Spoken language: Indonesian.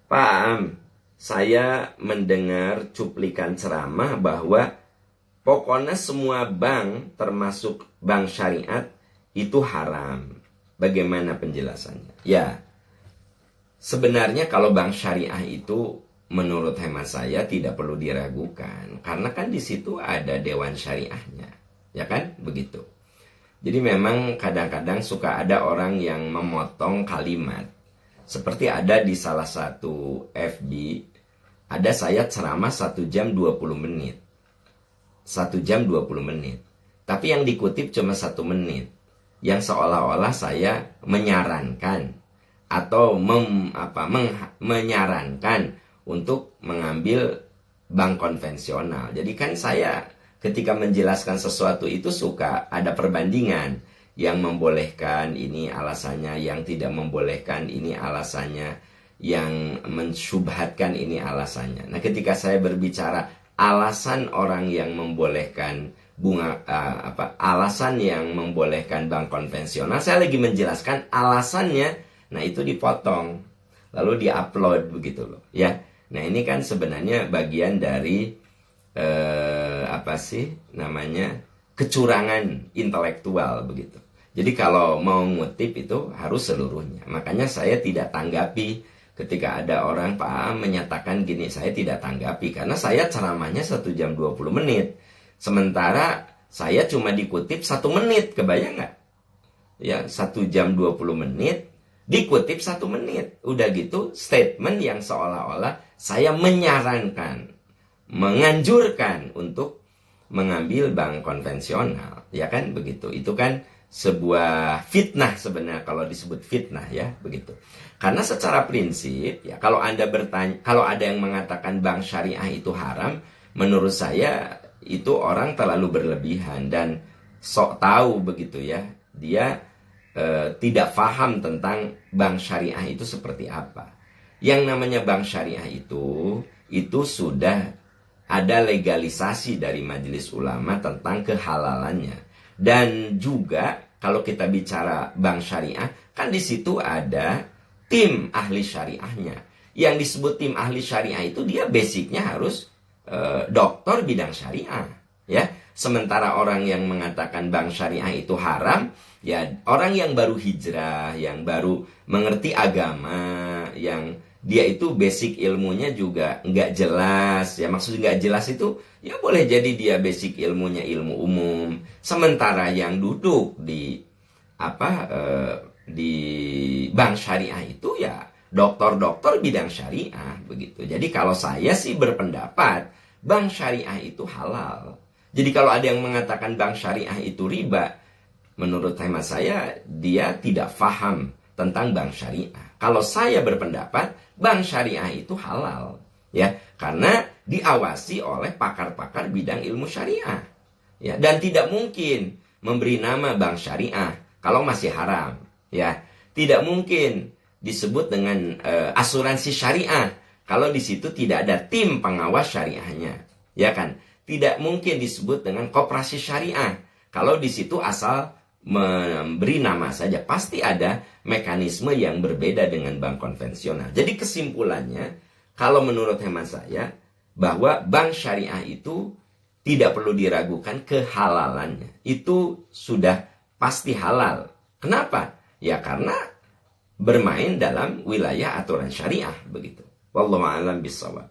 Pak Am, saya mendengar cuplikan ceramah bahwa pokoknya semua bank, termasuk bank syariat, itu haram. Bagaimana penjelasannya? Ya, sebenarnya kalau bank syariah itu menurut hemat saya tidak perlu diragukan. Karena kan di situ ada dewan syariahnya. Ya kan? Begitu. Jadi memang kadang-kadang suka ada orang yang memotong kalimat. Seperti ada di salah satu FB, ada saya ceramah 1 jam 20 menit. 1 jam 20 menit. Tapi yang dikutip cuma 1 menit. Yang seolah-olah saya menyarankan atau menyarankan untuk mengambil bank konvensional. Jadi kan saya ketika menjelaskan sesuatu itu suka ada perbandingan. Yang membolehkan ini alasannya, yang tidak membolehkan ini alasannya, yang mensyubhatkan ini alasannya. Nah, ketika saya berbicara alasan orang yang membolehkan alasan yang membolehkan bank konvensional, saya lagi menjelaskan alasannya. Nah, itu dipotong lalu diupload begitu loh, ya. Nah, ini kan sebenarnya bagian dari kecurangan intelektual begitu. Jadi kalau mau ngutip itu harus seluruhnya. Makanya saya tidak tanggapi ketika ada orang Pak Am menyatakan gini, saya tidak tanggapi. Karena saya ceramahnya 1 jam 20 menit. Sementara saya cuma dikutip 1 menit, kebayang nggak? Ya, 1 jam 20 menit, dikutip 1 menit. Udah gitu statement yang seolah-olah saya menyarankan, menganjurkan untuk mengambil bank konvensional. Ya kan begitu. Itu kan sebuah fitnah sebenarnya kalau disebut fitnah, ya begitu. Karena secara prinsip ya, kalau Anda bertanya, kalau ada yang mengatakan bank syariah itu haram, menurut saya itu orang terlalu berlebihan dan sok tahu begitu ya. Dia tidak paham tentang bank syariah itu seperti apa. Yang namanya bank syariah itu sudah ada legalisasi dari Majelis Ulama tentang kehalalannya. Dan juga kalau kita bicara bank syariah, kan di situ ada tim ahli syariahnya. Yang disebut tim ahli syariah itu dia basicnya harus doktor bidang syariah, ya. Sementara orang yang mengatakan bank syariah itu haram, ya orang yang baru hijrah, yang baru mengerti agama, yang dia itu basic ilmunya juga nggak jelas. Ya maksudnya nggak jelas itu ya boleh jadi dia basic ilmunya ilmu umum. Sementara yang duduk di di bank syariah itu ya doktor-doktor bidang syariah begitu. Jadi kalau saya sih berpendapat bank syariah itu halal. Jadi kalau ada yang mengatakan bank syariah itu riba, menurut hemat saya dia tidak paham tentang bank syariah. Kalau saya berpendapat bank syariah itu halal, ya, karena diawasi oleh pakar-pakar bidang ilmu syariah, ya, dan tidak mungkin memberi nama bank syariah kalau masih haram, ya, tidak mungkin disebut dengan asuransi syariah kalau di situ tidak ada tim pengawas syariahnya, ya kan, tidak mungkin disebut dengan koperasi syariah kalau di situ asal memberi nama saja. Pasti ada mekanisme yang berbeda dengan bank konvensional. Jadi kesimpulannya, kalau menurut hemat saya, bahwa bank syariah itu tidak perlu diragukan kehalalannya. Itu sudah pasti halal. Kenapa? Ya karena bermain dalam wilayah aturan syariah begitu. Wallahu a'lam bishawab.